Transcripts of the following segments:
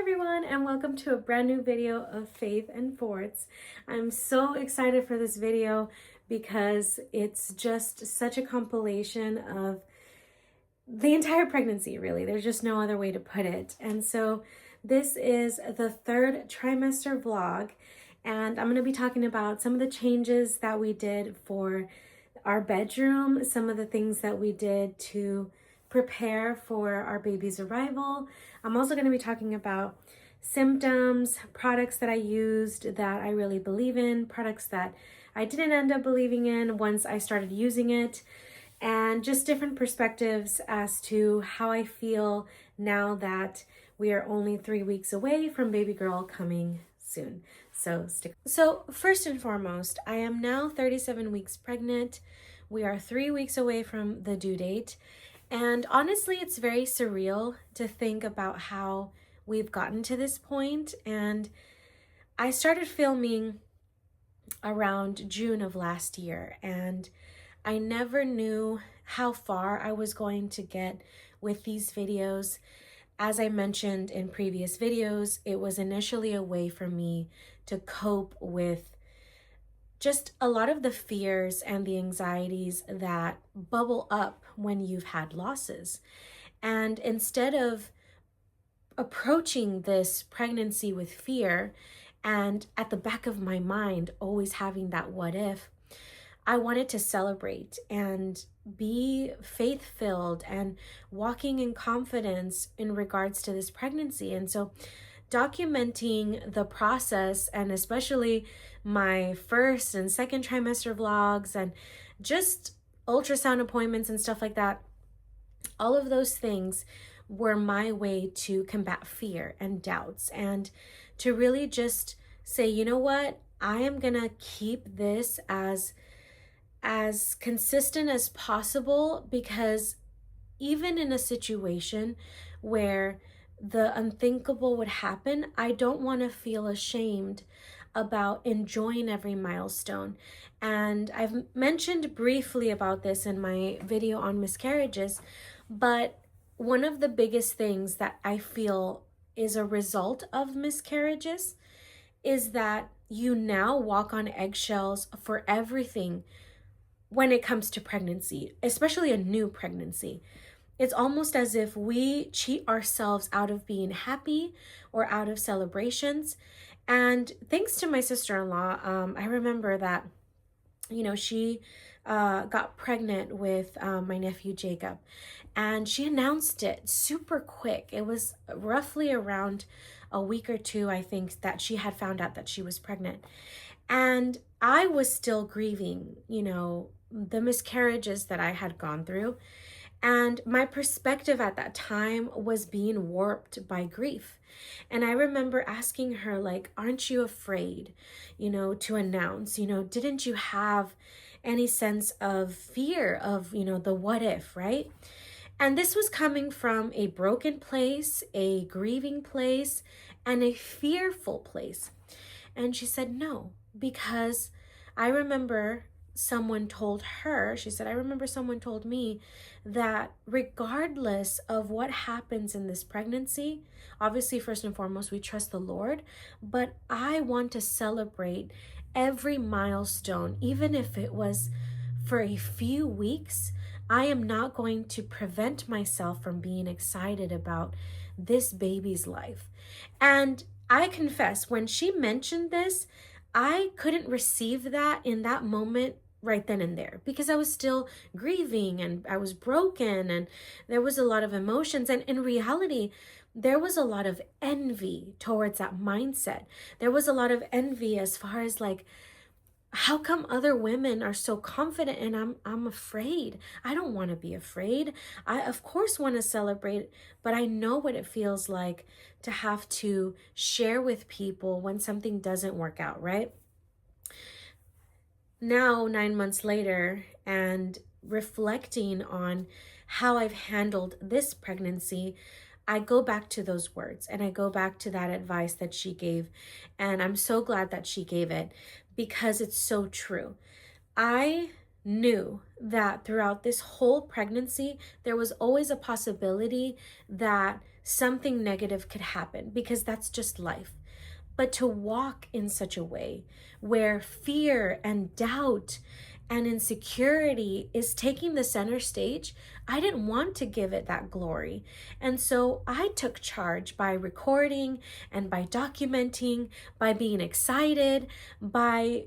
everyone, and welcome to a brand new video of Faith and Forts. I'm so excited for this video because it's just such a compilation of the entire pregnancy, really. There's just no other way to put it. And so this is the third trimester vlog, and I'm going to be talking about some of the changes that we did for our bedroom, some of the things that we did to prepare for our baby's arrival. I'm also going to be talking about symptoms, products that I used that I really believe in, products that I didn't end up believing in once I started using it, and just different perspectives as to how I feel now that we are only 3 weeks away from baby girl coming soon. So first and foremost, I am now 37 weeks pregnant. We are 3 weeks away from the due date. And honestly, it's very surreal to think about how we've gotten to this point. And I started filming around June of last year, and I never knew how far I was going to get with these videos. As I mentioned in previous videos, it was initially a way for me to cope with just a lot of the fears and the anxieties that bubble up when you've had losses. And instead of approaching this pregnancy with fear and at the back of my mind always having that what if, I wanted to celebrate and be faith-filled and walking in confidence in regards to this pregnancy. And so documenting the process, and especially my first and second trimester vlogs and just ultrasound appointments and stuff like that, all of those things were my way to combat fear and doubts and to really just say, you know what, I am gonna keep this as consistent as possible, because even in a situation where the unthinkable would happen, I don't want to feel ashamed about enjoying every milestone. And I've mentioned briefly about this in my video on miscarriages, but one of the biggest things that I feel is a result of miscarriages is that you now walk on eggshells for everything when it comes to pregnancy, especially a new pregnancy. It's almost as if we cheat ourselves out of being happy or out of celebrations. And thanks to my sister-in-law, I remember that, she got pregnant with my nephew Jacob, and she announced it super quick. It was roughly around a week or two, I think, that she had found out that she was pregnant. And I was still grieving, the miscarriages that I had gone through. And my perspective at that time was being warped by grief. And I remember asking her, like, aren't you afraid, to announce, didn't you have any sense of fear of, the what if, right? And this was coming from a broken place, a grieving place, and a fearful place. And she said, no, because I remember someone told her, she said, I remember someone told me that regardless of what happens in this pregnancy, obviously, first and foremost, we trust the Lord, but I want to celebrate every milestone, even if it was for a few weeks. I am not going to prevent myself from being excited about this baby's life. And I confess, when she mentioned this, I couldn't receive that in that moment right then and there, because I was still grieving and I was broken and there was a lot of emotions. And in reality, there was a lot of envy towards that mindset. There was a lot of envy as far as like, how come other women are so confident and I'm afraid? I don't want to be afraid. I of course want to celebrate, but I know what it feels like to have to share with people when something doesn't work out, right? Now, 9 months later, and reflecting on how I've handled this pregnancy, I go back to those words and I go back to that advice that she gave. And I'm so glad that she gave it, because it's so true. I knew that throughout this whole pregnancy, there was always a possibility that something negative could happen, because that's just life. But to walk in such a way where fear and doubt and insecurity is taking the center stage, I didn't want to give it that glory. And so I took charge by recording and by documenting, by being excited, by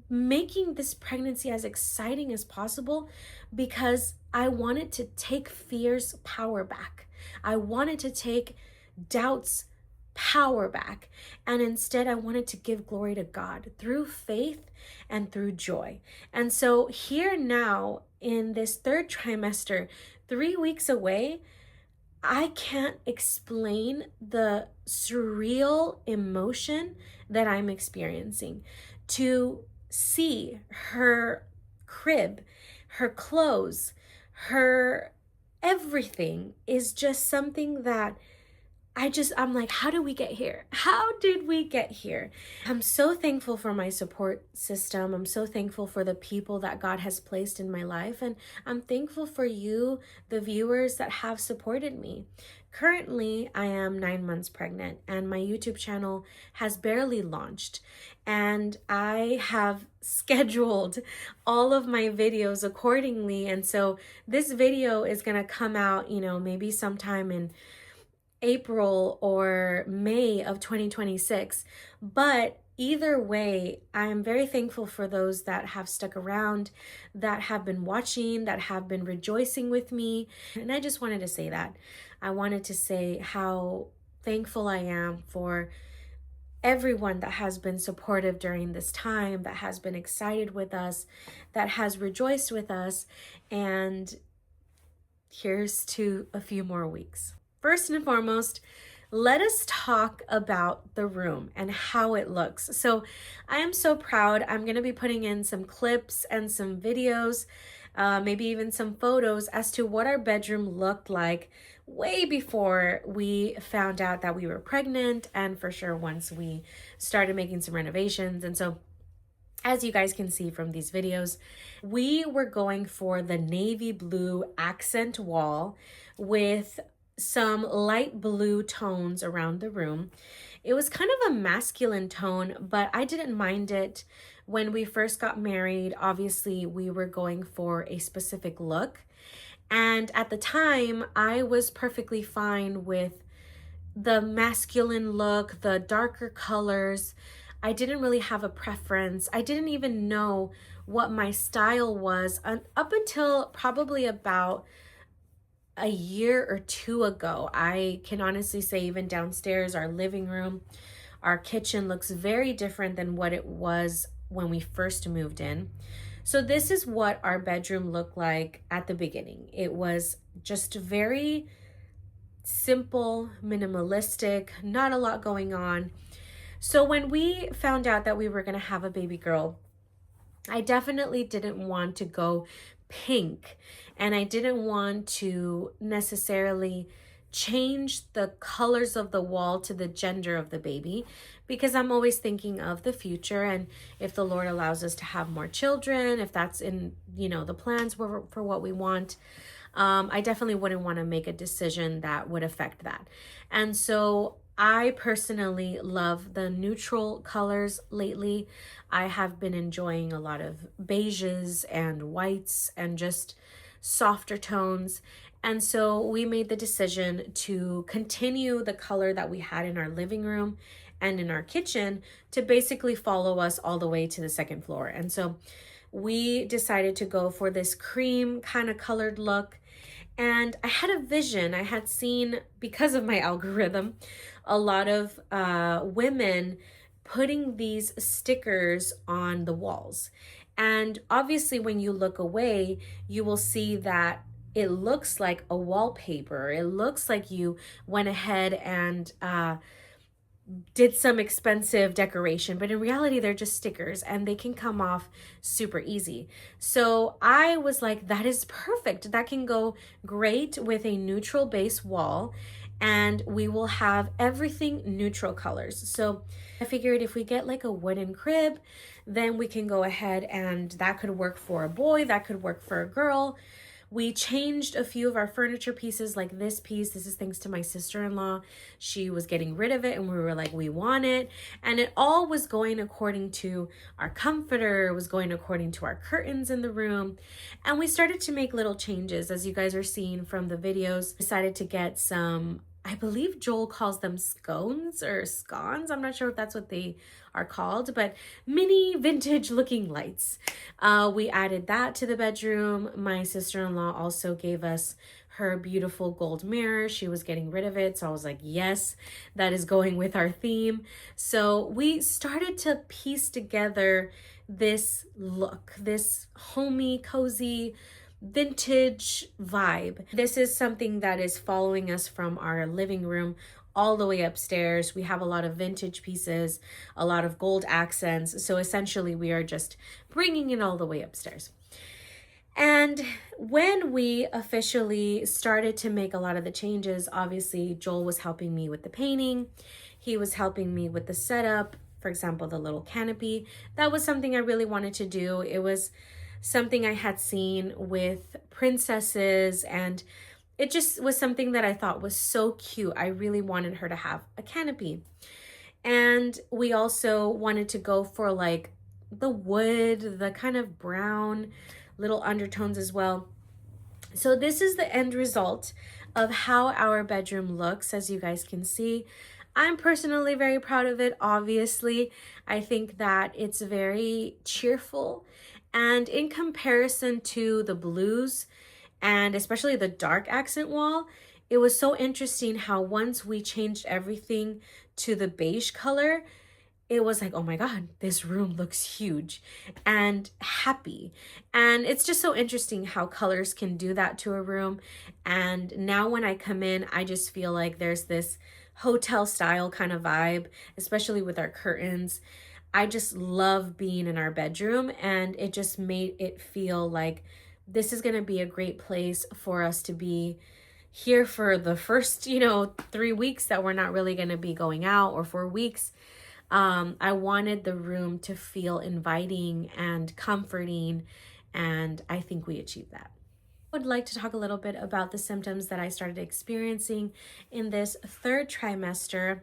making this pregnancy as exciting as possible, because I wanted to take fear's power back. I wanted to take doubt's power back. And instead, I wanted to give glory to God through faith and through joy. And so here now in this third trimester, 3 weeks away, I can't explain the surreal emotion that I'm experiencing. To see her crib, her clothes, her everything is just something that I'm like, how did we get here? How did we get here? I'm so thankful for my support system. I'm so thankful for the people that God has placed in my life. And I'm thankful for you, the viewers that have supported me. Currently, I am 9 months pregnant and my YouTube channel has barely launched. And I have scheduled all of my videos accordingly. And so this video is going to come out, maybe sometime in April or May of 2026. But either way, I am very thankful for those that have stuck around, that have been watching, that have been rejoicing with me. And I just wanted to say that. I wanted to say how thankful I am for everyone that has been supportive during this time, that has been excited with us, that has rejoiced with us. And here's to a few more weeks. First and foremost, let us talk about the room and how it looks. So I am so proud. I'm going to be putting in some clips and some videos, maybe even some photos as to what our bedroom looked like way before we found out that we were pregnant, and for sure once we started making some renovations. And so as you guys can see from these videos, we were going for the navy blue accent wall with some light blue tones around the room. It was kind of a masculine tone, but I didn't mind it. When we first got married, obviously we were going for a specific look. And at the time, I was perfectly fine with the masculine look, the darker colors. I didn't really have a preference. I didn't even know what my style was up until probably about a year or two ago. I can honestly say even downstairs, our living room, our kitchen looks very different than what it was when we first moved in. So this is what our bedroom looked like at the beginning. It was just very simple, minimalistic, not a lot going on. So when we found out that we were going to have a baby girl, I definitely didn't want to go pink, and I didn't want to necessarily change the colors of the wall to the gender of the baby, because I'm always thinking of the future, and if the Lord allows us to have more children, if that's in the plans for what we want, I definitely wouldn't want to make a decision that would affect that. And so I personally love the neutral colors lately. I have been enjoying a lot of beiges and whites and just softer tones. And so we made the decision to continue the color that we had in our living room and in our kitchen to basically follow us all the way to the second floor. And so we decided to go for this cream kind of colored look. And I had a vision. I had seen, because of my algorithm, a lot of women putting these stickers on the walls. And obviously when you look away, you will see that it looks like a wallpaper. It looks like you went ahead and did some expensive decoration, but in reality, they're just stickers and they can come off super easy. So I was like, that is perfect. That can go great with a neutral base wall, and we will have everything neutral colors. So I figured if we get like a wooden crib, then we can go ahead, and that could work for a boy, that could work for a girl. We changed a few of our furniture pieces, like this piece. This is thanks to my sister-in-law. She was getting rid of it and we were like, we want it. And it all was going according to our comforter, it was going according to our curtains in the room. And we started to make little changes, as you guys are seeing from the videos. Decided to get some, I believe Joel calls them scones or scones. I'm not sure if that's what they are called, but mini vintage looking lights. We added that to the bedroom. My sister-in-law also gave us her beautiful gold mirror. She was getting rid of it. So I was like, yes, that is going with our theme. So we started to piece together this look, this homey, cozy, vintage vibe. This is something that is following us from our living room all the way upstairs. We have a lot of vintage pieces, a lot of gold accents. So essentially we are just bringing it all the way upstairs. And when we officially started to make a lot of the changes, obviously Joel was helping me with the painting. He was helping me with the setup. For example, the little canopy. That was something I really wanted to do. It was something I had seen with princesses, and it just was something that I thought was so cute. I really wanted her to have a canopy. And we also wanted to go for like the wood, the kind of brown little undertones as well. So this is the end result of how our bedroom looks, as you guys can see. I'm personally very proud of it, obviously. I think that it's very cheerful. And in comparison to the blues, and especially the dark accent wall, it was so interesting how once we changed everything to the beige color, it was like, oh my God, this room looks huge and happy. And it's just so interesting how colors can do that to a room. And now when I come in, I just feel like there's this hotel style kind of vibe, especially with our curtains. I just love being in our bedroom, and it just made it feel like this is going to be a great place for us to be here for the first, 3 weeks that we're not really going to be going out, or 4 weeks. I wanted the room to feel inviting and comforting, and I think we achieved that. I would like to talk a little bit about the symptoms that I started experiencing in this third trimester.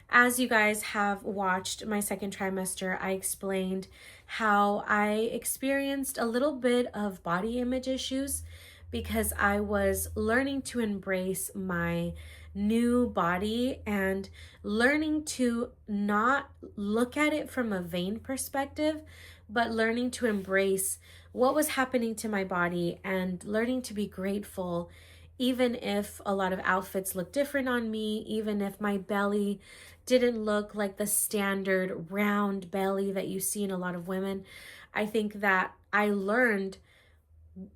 As you guys have watched my second trimester, I explained how I experienced a little bit of body image issues because I was learning to embrace my new body and learning to not look at it from a vain perspective, but learning to embrace what was happening to my body and learning to be grateful, even if a lot of outfits look different on me, even if my belly didn't look like the standard round belly that you see in a lot of women. I think that I learned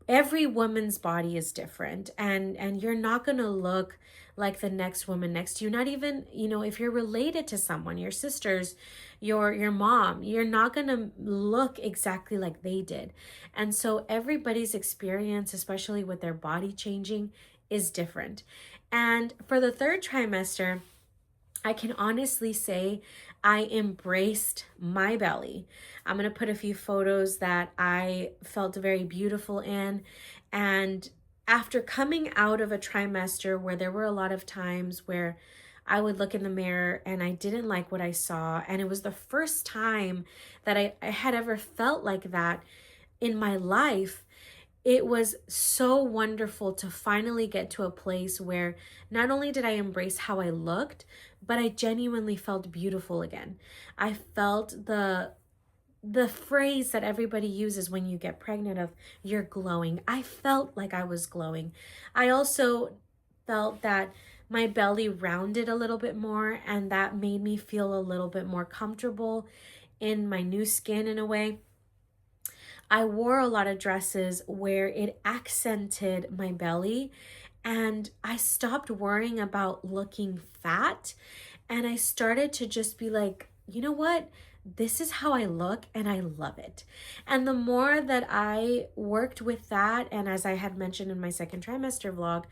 every woman's body is different, and you're not going to look like the next woman next to you. Not even, if you're related to someone, your sisters, your mom, you're not going to look exactly like they did. And so everybody's experience, especially with their body changing, is different. And for the third trimester, I can honestly say I embraced my belly. I'm going to put a few photos that I felt very beautiful in. And after coming out of a trimester where there were a lot of times where I would look in the mirror and I didn't like what I saw, and it was the first time that I had ever felt like that in my life, it was so wonderful to finally get to a place where not only did I embrace how I looked, but I genuinely felt beautiful again. I felt the phrase that everybody uses when you get pregnant of you're glowing. I felt like I was glowing. I also felt that my belly rounded a little bit more, and that made me feel a little bit more comfortable in my new skin in a way. I wore a lot of dresses where it accented my belly, and I stopped worrying about looking fat, and I started to just be like, you know what? This is how I look and I love it. And the more that I worked with that, and as I had mentioned in my second trimester vlog,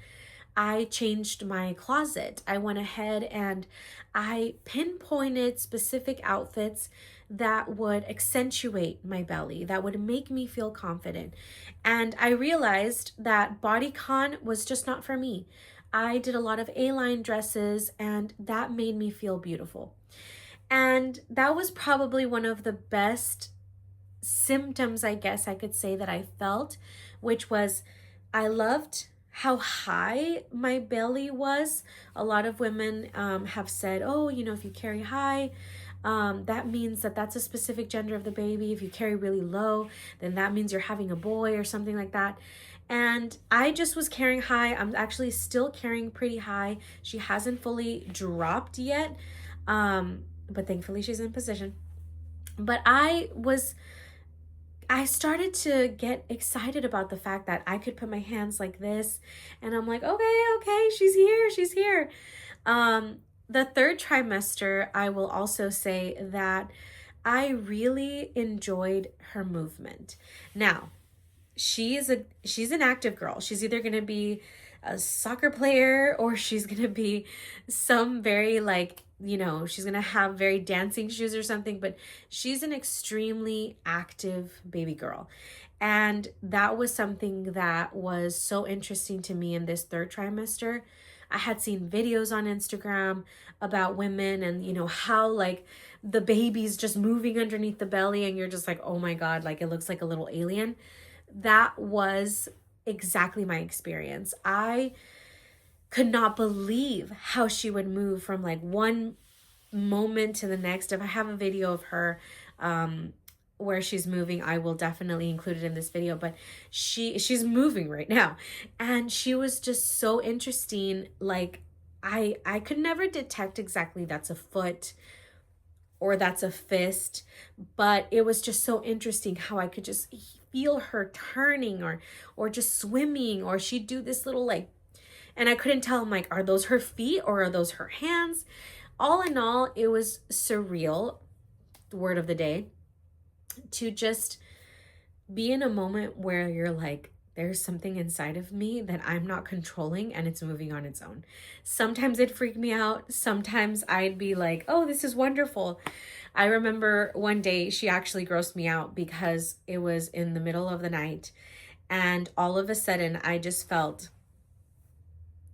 I changed my closet. I went ahead and I pinpointed specific outfits that would accentuate my belly, that would make me feel confident. And I realized that bodycon was just not for me. I did a lot of A-line dresses, and that made me feel beautiful. And that was probably one of the best symptoms, I guess I could say, that I felt, which was I loved how high my belly was. A lot of women have said, oh, you know, if you carry high, that means that that's a specific gender of the baby. If you carry really low, then that means you're having a boy or something like that. And I just was carrying high. I'm actually still carrying pretty high. She hasn't fully dropped yet, but thankfully she's in position. But I started to get excited about the fact that I could put my hands like this, and I'm like, okay, she's here, she's here. The third trimester, I will also say that I really enjoyed her movement. Now, she's an active girl. She's either going to be a soccer player, or she's going to be some very, like, you know, she's going to have very dancing shoes or something, but she's an extremely active baby girl. And that was something that was so interesting to me in this third trimester. I had seen videos on Instagram about women and, you know, how like the baby's just moving underneath the belly and you're just like, oh my God, like it looks like a little alien. That was exactly my experience. I could not believe how she would move from like one moment to the next. If I have a video of her where she's moving, I will definitely include it in this video, but she's moving right now. And she was just so interesting. Like I could never detect exactly that's a foot or that's a fist, but it was just so interesting how I could just feel her turning or just swimming, or she'd do this little like, and I couldn't tell, I'm like, are those her feet or are those her hands? All in all, it was surreal, the word of the day, to just be in a moment where you're like, there's something inside of me that I'm not controlling and it's moving on its own. Sometimes it freaked me out. Sometimes I'd be like, oh, this is wonderful. I remember one day she actually grossed me out because it was in the middle of the night and all of a sudden I just felt,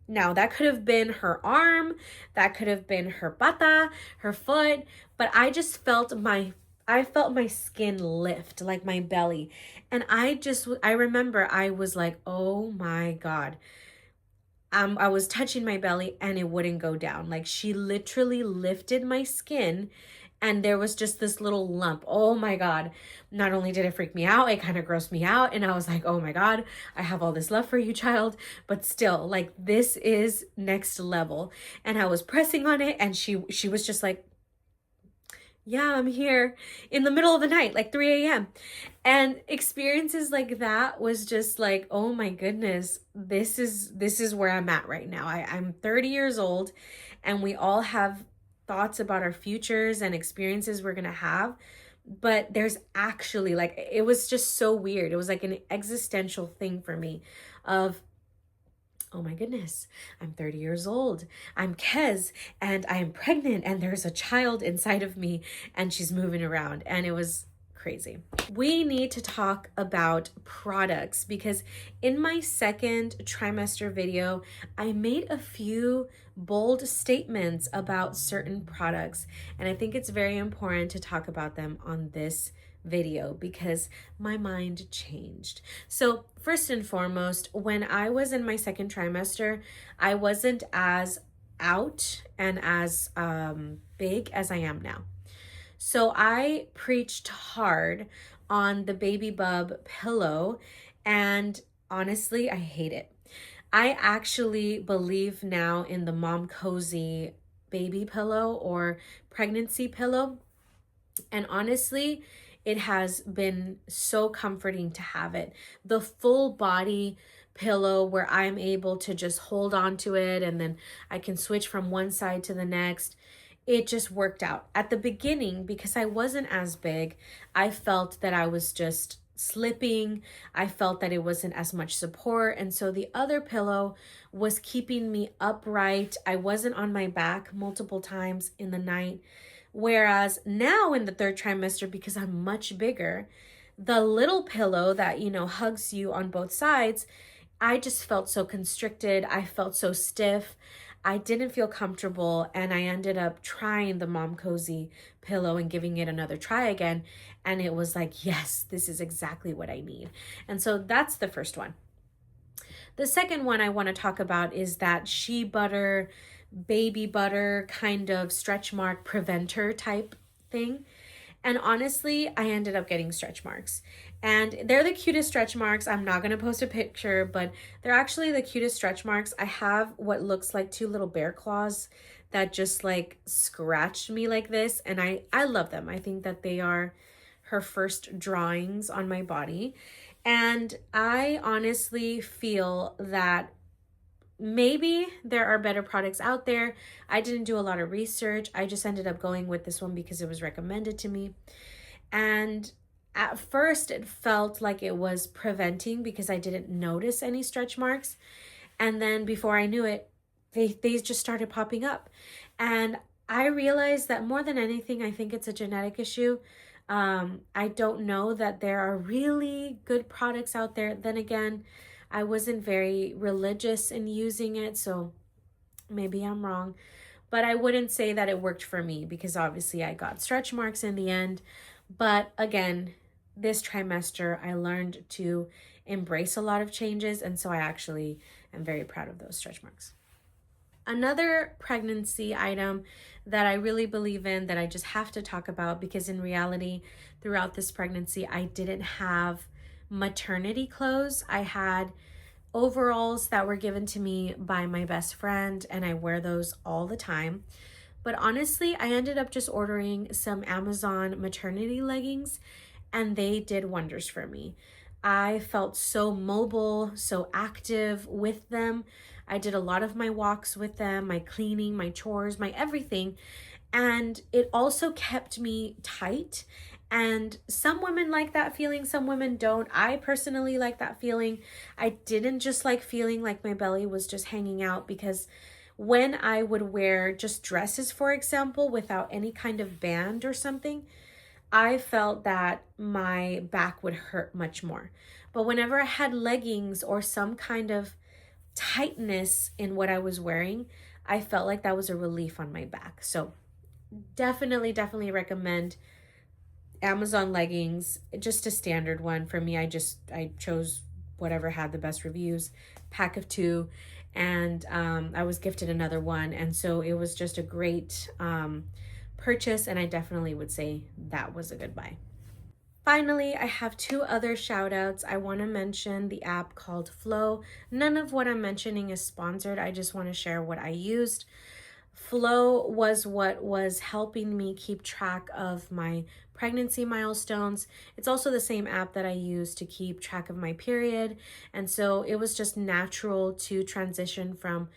now that could have been her arm, that could have been her pata, her foot, but I just felt my skin lift, like my belly. And I remember I was like, oh my God. I was touching my belly and it wouldn't go down. Like she literally lifted my skin and there was just this little lump. Oh my God. Not only did it freak me out, it kind of grossed me out. And I was like, oh my God, I have all this love for you, child. But still, like, this is next level. And I was pressing on it and she was just like, yeah, I'm here in the middle of the night, like 3 a.m. And experiences like that was just like, oh my goodness, this is where I'm at right now. I'm 30 years old and we all have thoughts about our futures and experiences we're gonna have. But there's actually like, it was just so weird. It was like an existential thing for me of, oh my goodness, I'm 30 years old. I'm Kez and I am pregnant and there's a child inside of me and she's moving around, and it was crazy. We need to talk about products because in my second trimester video, I made a few bold statements about certain products, and I think it's very important to talk about them on this video because my mind changed. So first and foremost, when I was in my second trimester, I wasn't as out and as big as I am now. So I preached hard on the Baby Bub pillow, and honestly, I hate it. I actually believe now in the Mom Cozy baby pillow or pregnancy pillow, and honestly, it has been so comforting to have it. The full body pillow where I'm able to just hold on to it and then I can switch from one side to the next. It just worked out. At the beginning, because I wasn't as big, I felt that I was just slipping. I felt that it wasn't as much support. And so the other pillow was keeping me upright. I wasn't on my back multiple times in the night, Whereas now in the third trimester, because I'm much bigger, the little pillow that, hugs you on both sides, I just felt so constricted. I felt so stiff. I didn't feel comfortable, and I ended up trying the Mom Cozy pillow and giving it another try again. And it was like, yes, this is exactly what I need. And so that's the first one. The second one I want to talk about is that shea butter, baby butter kind of stretch mark preventer type thing. And honestly, I ended up getting stretch marks. And they're the cutest stretch marks. I'm not going to post a picture, but they're actually the cutest stretch marks. I have what looks like two little bear claws that just like scratched me like this. And I love them. I think that they are her first drawings on my body. And I honestly feel that maybe there are better products out there. I didn't do a lot of research. I just ended up going with this one because it was recommended to me. And at first it felt like it was preventing because I didn't notice any stretch marks. And then before I knew it, they just started popping up. And I realized that more than anything, I think it's a genetic issue. I don't know that there are really good products out there. Then again, I wasn't very religious in using it, so maybe I'm wrong. But I wouldn't say that it worked for me because obviously I got stretch marks in the end. But again, this trimester, I learned to embrace a lot of changes, and so I actually am very proud of those stretch marks. Another pregnancy item that I really believe in that I just have to talk about, because in reality, throughout this pregnancy, I didn't have maternity clothes. I had overalls that were given to me by my best friend, and I wear those all the time. But honestly, I ended up just ordering some Amazon maternity leggings, and they did wonders for me. I felt so mobile, so active with them. I did a lot of my walks with them, my cleaning, my chores, my everything. And it also kept me tight. And some women like that feeling, some women don't. I personally like that feeling. I didn't just like feeling like my belly was just hanging out, because when I would wear just dresses, for example, without any kind of band or something, I felt that my back would hurt much more. But whenever I had leggings or some kind of tightness in what I was wearing, I felt like that was a relief on my back. So definitely recommend Amazon leggings. Just a standard one for me. I chose whatever had the best reviews, pack of 2, and I was gifted another one, and so it was just a great purchase, and I definitely would say that was a good buy. Finally, I have 2 other shout outs. I want to mention the app called Flow. None of what I'm mentioning is sponsored. I just want to share what I used. Flow was what was helping me keep track of my pregnancy milestones. It's also the same app that I use to keep track of my period. And so it was just natural to transition from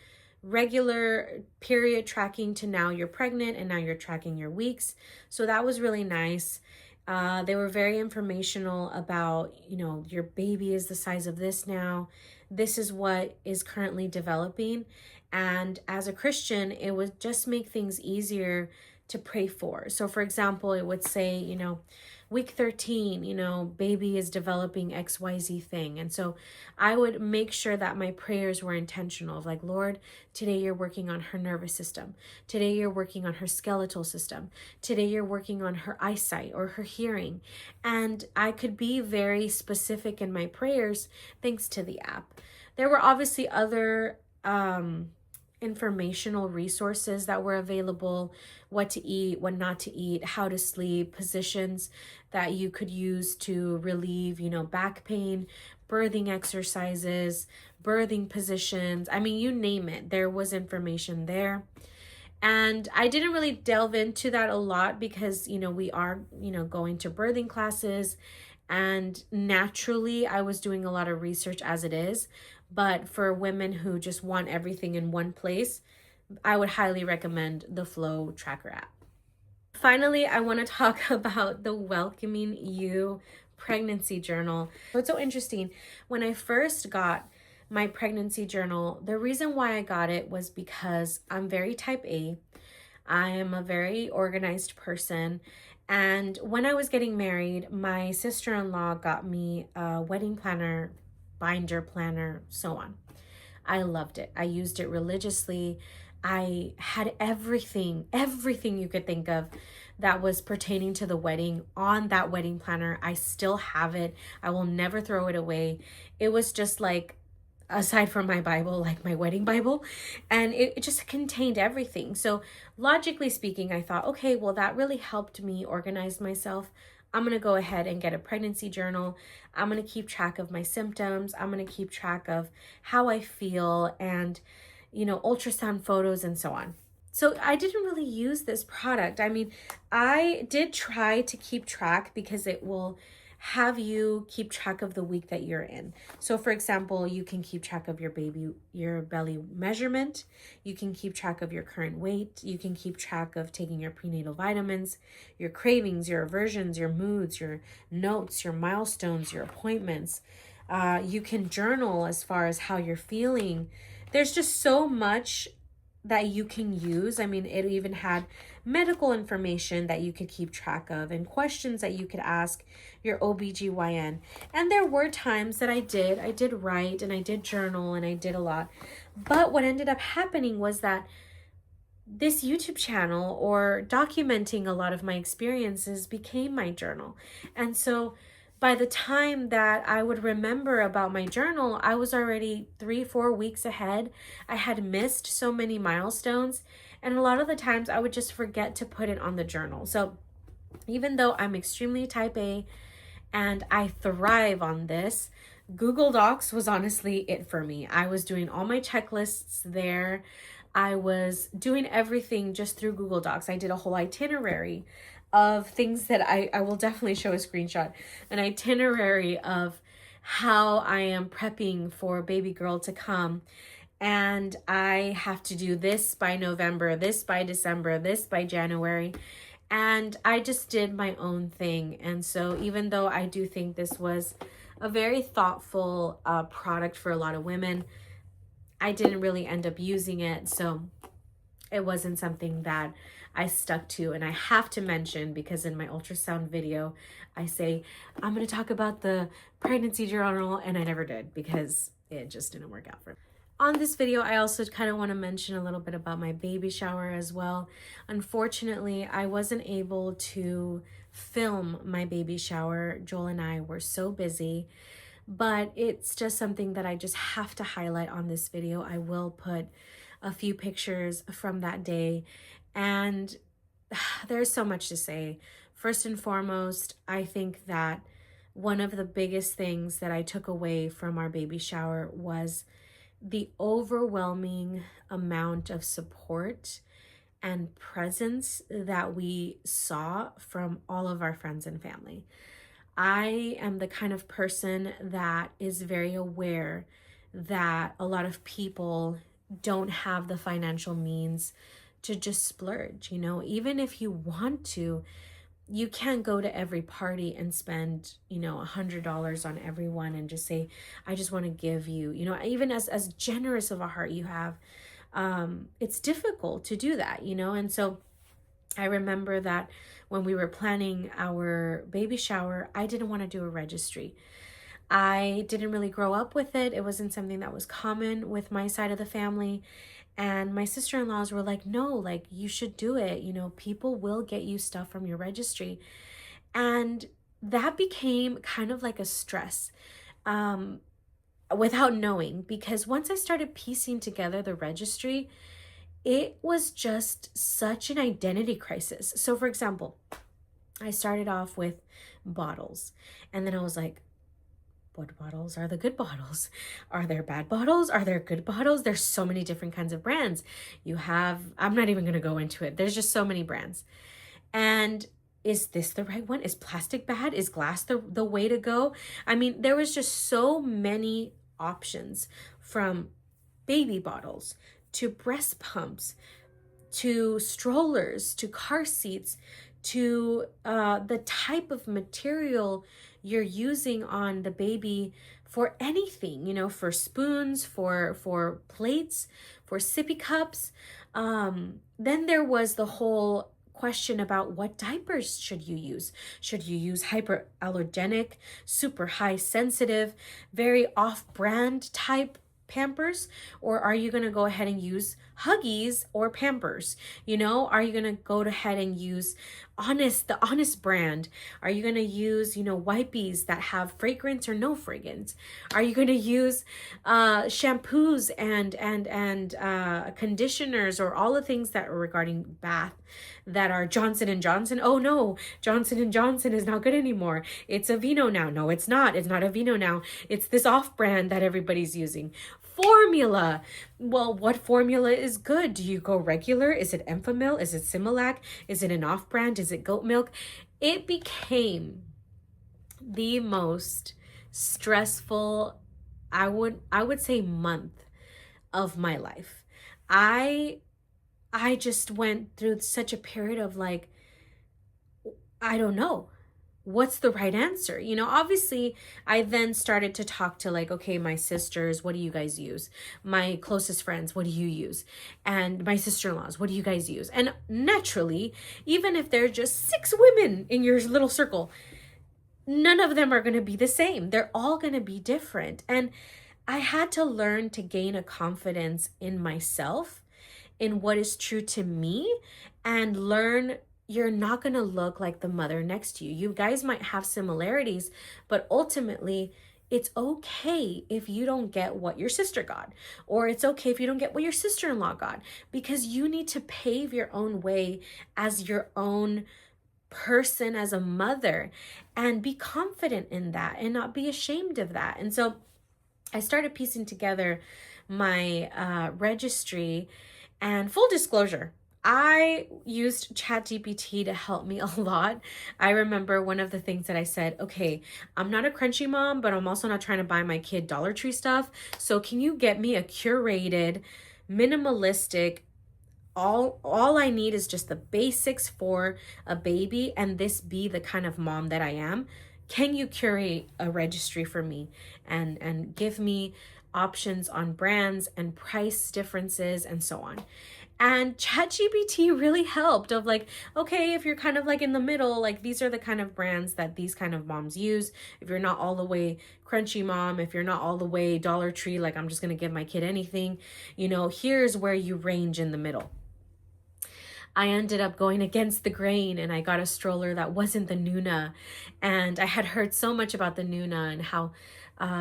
regular period tracking to now you're pregnant and now you're tracking your weeks. So that was really nice. They were very informational about, your baby is the size of this now. This is what is currently developing. And as a Christian, it would just make things easier to pray for. So for example, it would say, week 13, baby is developing XYZ thing. And so I would make sure that my prayers were intentional of like, Lord, today you're working on her nervous system. Today you're working on her skeletal system. Today you're working on her eyesight or her hearing. And I could be very specific in my prayers thanks to the app. There were obviously other informational resources that were available, what to eat, what not to eat, how to sleep, positions that you could use to relieve, back pain, birthing exercises, birthing positions. I mean, you name it, there was information there. And I didn't really delve into that a lot because, we are, going to birthing classes, and naturally I was doing a lot of research as it is. But for women who just want everything in one place, I would highly recommend the Flow Tracker app. Finally, I want to talk about the Welcoming You pregnancy journal. So it's so interesting. When I first got my pregnancy journal, the reason why I got it was because I'm very type A. I am a very organized person. And when I was getting married, my sister-in-law got me a wedding planner, binder planner, so on. I loved it. I used it religiously. I had everything you could think of that was pertaining to the wedding on that wedding planner. I still have it. I will never throw it away. It was just like, aside from my Bible, like my wedding Bible, and it just contained everything. So logically speaking, I thought, okay, well, that really helped me organize myself. I'm going to go ahead and get a pregnancy journal. I'm going to keep track of my symptoms. I'm going to keep track of how I feel and, ultrasound photos and so on. So I didn't really use this product. I mean, I did try to keep track because it will have you keep track of the week that you're in. So for example, you can keep track of your belly measurement. You can keep track of your current weight. You can keep track of taking your prenatal vitamins, your cravings, your aversions, your moods, your notes, your milestones, your appointments. You can journal as far as how you're feeling. There's just so much that you can use. I mean, it even had medical information that you could keep track of and questions that you could ask your OBGYN. And there were times that I did write and I did journal and I did a lot. But what ended up happening was that this YouTube channel, or documenting a lot of my experiences, became my journal. And so by the time that I would remember about my journal, I was already 3-4 weeks ahead. I had missed so many milestones, and a lot of the times I would just forget to put it on the journal. So even though I'm extremely type A and I thrive on this, Google Docs was honestly it for me. I was doing all my checklists there. I was doing everything just through Google Docs. I did a whole itinerary of things that I will definitely show a screenshot, an itinerary of how I am prepping for baby girl to come. And I have to do this by November, this by December, this by January. And I just did my own thing. And so even though I do think this was a very thoughtful product for a lot of women, I didn't really end up using it. So it wasn't something that I stuck to. And I have to mention, because in my ultrasound video, I say, I'm going to talk about the pregnancy journal, and I never did because it just didn't work out for me. On this video, I also kind of want to mention a little bit about my baby shower as well. Unfortunately, I wasn't able to film my baby shower. Joel and I were so busy, but it's just something that I just have to highlight on this video. I will put a few pictures from that day, and there's so much to say. First and foremost, I think that one of the biggest things that I took away from our baby shower was the overwhelming amount of support and presence that we saw from all of our friends and family. I am the kind of person that is very aware that a lot of people don't have the financial means to just splurge. Even if you want to, you can't go to every party and spend, $100 on everyone and just say, I just want to give you, even as generous of a heart you have, it's difficult to do that, And so I remember that when we were planning our baby shower, I didn't want to do a registry. I didn't really grow up with it. It wasn't something that was common with my side of the family. And my sister-in-laws were like, no, like you should do it. People will get you stuff from your registry. And that became kind of like a stress without knowing, because once I started piecing together the registry, it was just such an identity crisis. So for example, I started off with bottles, and then I was like, what bottles are the good bottles? Are there bad bottles? Are there good bottles? There's so many different kinds of brands. I'm not even going to go into it. There's just so many brands. And is this the right one? Is plastic bad? Is glass the way to go? I mean, there was just so many options, from baby bottles to breast pumps to strollers to car seats to the type of material you're using on the baby for anything, for spoons, for plates, for sippy cups. Then there was the whole question about what diapers should you use. Should you use hyperallergenic, super high sensitive, very off-brand type Pampers, or are you going to go ahead and use Huggies or Pampers? Are you going to go ahead and use the Honest brand? Are you going to use, wipes that have fragrance or no fragrance? Are you going to use shampoos and conditioners, or all the things that are regarding bath that are Johnson and Johnson? Oh no, Johnson and Johnson is not good anymore. It's Aveeno now. No, it's not. It's not Aveeno now. It's this off brand that everybody's using. Formula. Well, what formula is good? Do you go regular? Is it Enfamil? Is it Similac? Is it an off-brand? Is it goat milk? It became the most stressful, I would say, month of my life. I just went through such a period of like, I don't know. What's the right answer? Obviously, I then started to talk to like, okay, my sisters, what do you guys use? My closest friends, what do you use? And my sister-in-laws, what do you guys use? And naturally, even if there's just 6 women in your little circle, none of them are going to be the same. They're all going to be different. And I had to learn to gain a confidence in myself, in what is true to me, and learn you're not going to look like the mother next to you. You guys might have similarities, but ultimately, it's okay if you don't get what your sister got, or it's okay if you don't get what your sister-in-law got, because you need to pave your own way as your own person, as a mother, and be confident in that and not be ashamed of that. And so I started piecing together my registry. And full disclosure, I used ChatGPT to help me a lot. I remember one of the things that I said, okay, I'm not a crunchy mom, but I'm also not trying to buy my kid Dollar Tree stuff. So can you get me a curated, minimalistic, all I need is just the basics for a baby, and this be the kind of mom that I am? Can you curate a registry for me and give me options on brands and price differences and so on? And ChatGPT really helped of like, okay, if you're kind of like in the middle, like these are the kind of brands that these kind of moms use. If you're not all the way crunchy mom, if you're not all the way Dollar Tree, like I'm just going to give my kid anything, here's where you range in the middle. I ended up going against the grain, and I got a stroller that wasn't the Nuna. And I had heard so much about the Nuna and how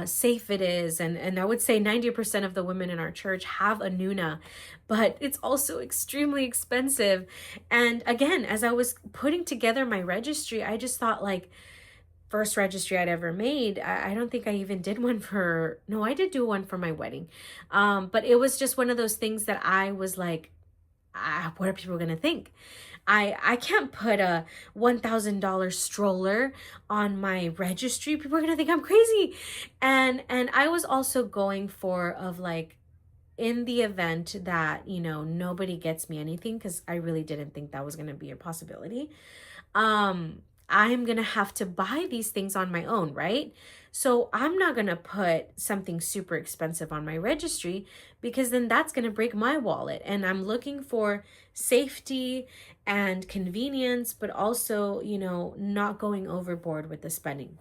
safe it is. And I would say 90% of the women in our church have a Nuna, but it's also extremely expensive. And again, as I was putting together my registry, I just thought like, first registry I'd ever made. I don't think I even did one no, I did do one for my wedding. But it was just one of those things that I was like, what are people going to think? I can't put a $1,000 stroller on my registry. People are going to think I'm crazy. And I was also going for of like, in the event that, nobody gets me anything, because I really didn't think that was going to be a possibility. I'm going to have to buy these things on my own, right? So I'm not going to put something super expensive on my registry, because then that's going to break my wallet. And I'm looking for safety and convenience, but also, not going overboard with the spending.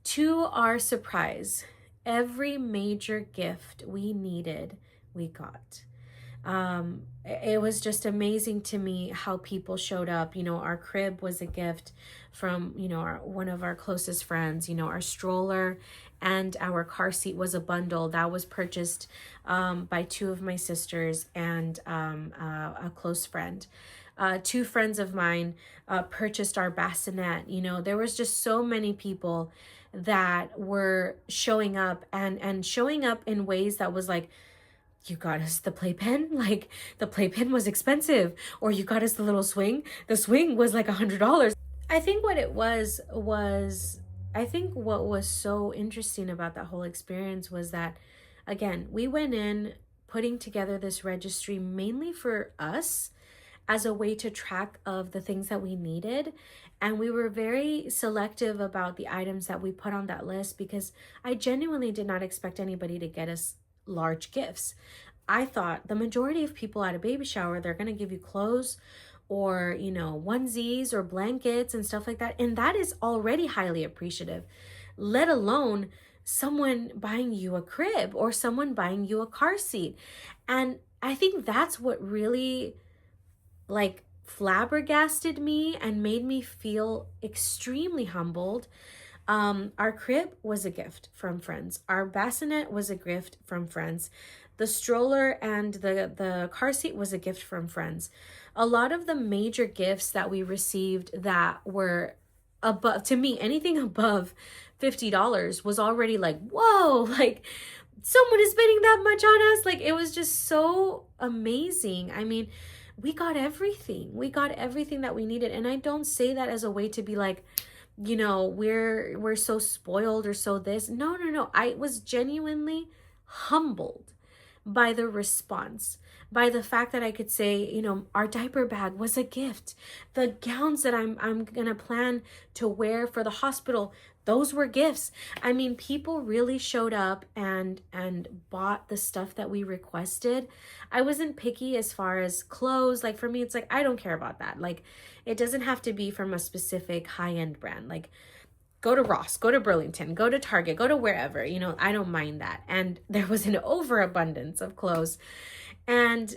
To our surprise, every major gift we needed, we got. It was just amazing to me how people showed up. Our crib was a gift from, one of our closest friends. Our stroller and our car seat was a bundle that was purchased by 2 of my sisters and a close friend. 2 friends of mine purchased our bassinet. There was just so many people that were showing up and showing up in ways that was like, you got us the playpen, like the playpen was expensive, or you got us the little swing. The swing was like $100. I think what it was, I think what was so interesting about that whole experience was that, again, we went in putting together this registry mainly for us as a way to track of the things that we needed. And we were very selective about the items that we put on that list because I genuinely did not expect anybody to get us large gifts. I thought the majority of people at a baby shower, they're going to give you clothes or, onesies or blankets and stuff like that. And that is already highly appreciative, let alone someone buying you a crib or someone buying you a car seat. And I think that's what really like flabbergasted me and made me feel extremely humbled. Our crib was a gift from friends. Our bassinet was a gift from friends. The stroller and the car seat was a gift from friends. A lot of the major gifts that we received that were above, to me, anything above $50 was already like, whoa, like someone is spending that much on us. Like it was just so amazing. I mean, we got everything. We got everything that we needed. And I don't say that as a way to be like, we're so spoiled or so this. No, no, no. I was genuinely humbled by the response, by the fact that I could say, our diaper bag was a gift. The gowns that I'm gonna plan to wear for the hospital, those were gifts. I mean, people really showed up and bought the stuff that we requested. I wasn't picky as far as clothes. Like for me, it's like I don't care about that. Like it doesn't have to be from a specific high-end brand. Like go to Ross, go to Burlington, go to Target, go to wherever, I don't mind that. And there was an overabundance of clothes. And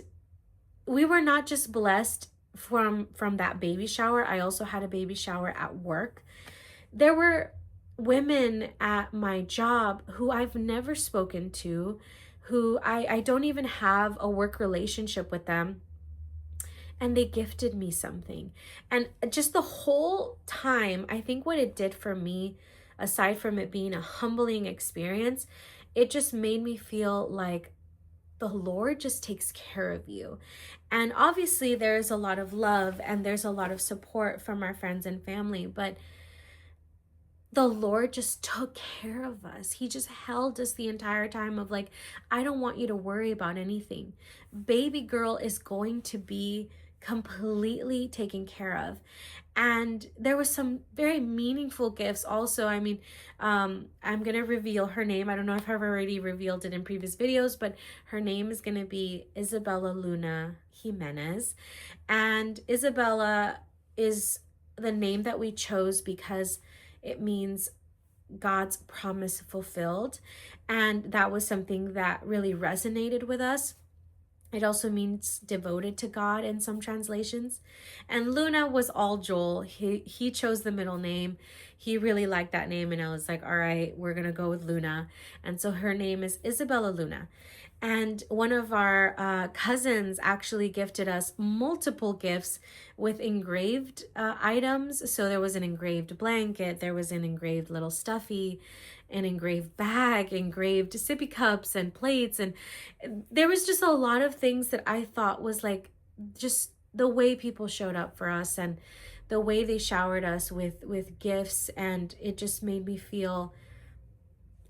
we were not just blessed from that baby shower. I also had a baby shower at work. There were women at my job who I've never spoken to, who I don't even have a work relationship with them. And they gifted me something. And just the whole time, I think what it did for me, aside from it being a humbling experience, it just made me feel like the Lord just takes care of you. And obviously there's a lot of love and there's a lot of support from our friends and family, but the Lord just took care of us. He just held us the entire time of like, I don't want you to worry about anything. Baby girl is going to be completely taken care of. And there was some very meaningful gifts also. I mean, I'm going to reveal her name. I don't know if I've already revealed it in previous videos, but her name is going to be Isabella Luna Jimenez. And Isabella is the name that we chose because it means God's promise fulfilled. And that was something that really resonated with us. It also means devoted to God in some translations. And Luna was all Joel. He chose the middle name. He really liked that name. And I was like, all right, we're going to go with Luna. And so her name is Isabella Luna. And one of our cousins actually gifted us multiple gifts with engraved items. So there was an engraved blanket, there was an engraved little stuffy, an engraved bag, engraved sippy cups and plates. And there was just a lot of things that I thought was like just the way people showed up for us and the way they showered us with gifts. And it just made me feel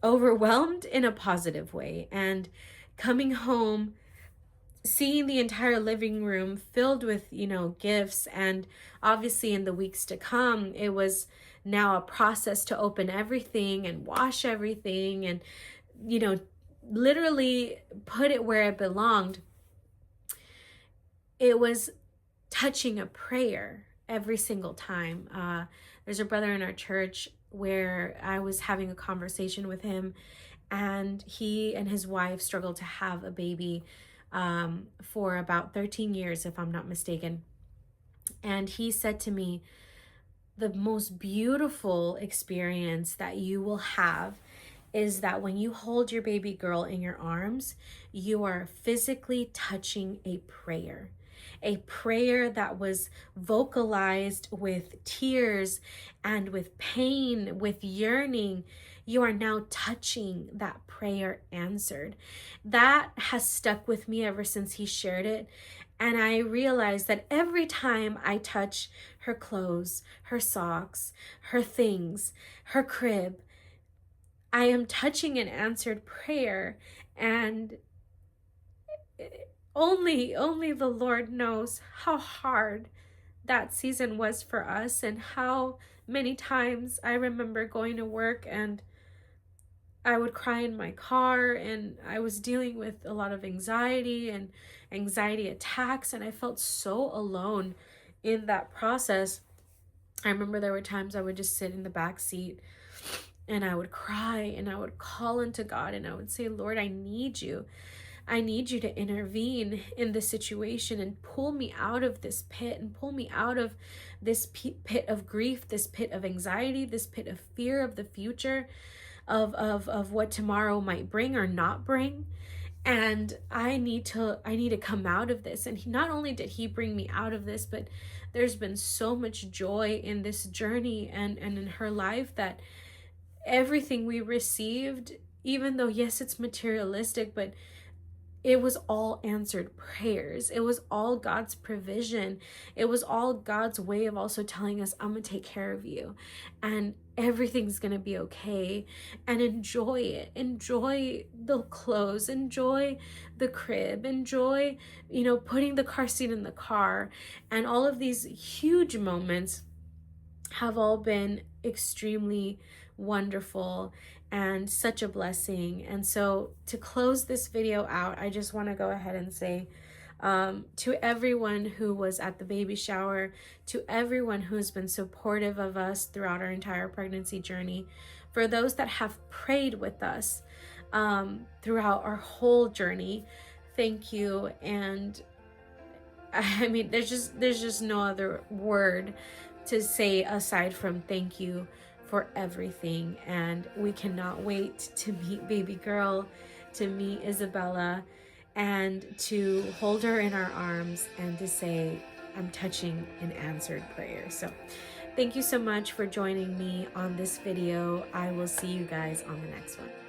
overwhelmed in a positive way. And coming home, seeing the entire living room filled with, gifts, and obviously in the weeks to come, it was now a process to open everything and wash everything and, literally put it where it belonged. It was touching a prayer every single time. There's a brother in our church where I was having a conversation with him, and he and his wife struggled to have a baby for about 13 years, if I'm not mistaken. And he said to me, the most beautiful experience that you will have is that when you hold your baby girl in your arms, you are physically touching a prayer that was vocalized with tears and with pain, with yearning. You are now touching that prayer answered. That has stuck with me ever since he shared it. And I realized that every time I touch her clothes, her socks, her things, her crib, I am touching an answered prayer. And only the Lord knows how hard that season was for us, and how many times I remember going to work and I would cry in my car, and I was dealing with a lot of anxiety and anxiety attacks, and I felt so alone in that process. I remember there were times I would just sit in the back seat and I would cry and I would call into God and I would say, Lord, I need you. I need you to intervene in this situation and pull me out of this pit, and pull me out of this pit of grief, this pit of anxiety, this pit of fear of the future, of what tomorrow might bring or not bring. And I need to come out of this. And not only did he bring me out of this, but there's been so much joy in this journey and in her life, that everything we received, even though yes, it's materialistic, but it was all answered prayers. It was all God's provision. It was all God's way of also telling us, I'm gonna take care of you and everything's gonna be okay. And enjoy it. Enjoy the clothes, enjoy the crib, enjoy, putting the car seat in the car. And all of these huge moments have all been extremely wonderful and such a blessing. And so to close this video out, I just want to go ahead and say, to everyone who was at the baby shower, to everyone who's been supportive of us throughout our entire pregnancy journey, for those that have prayed with us throughout our whole journey, thank you. And I mean, there's just no other word to say aside from thank you for everything. And we cannot wait to meet baby girl, to meet Isabella, and to hold her in our arms and to say, I'm touching an answered prayer. So thank you so much for joining me on this video. I will see you guys on the next one.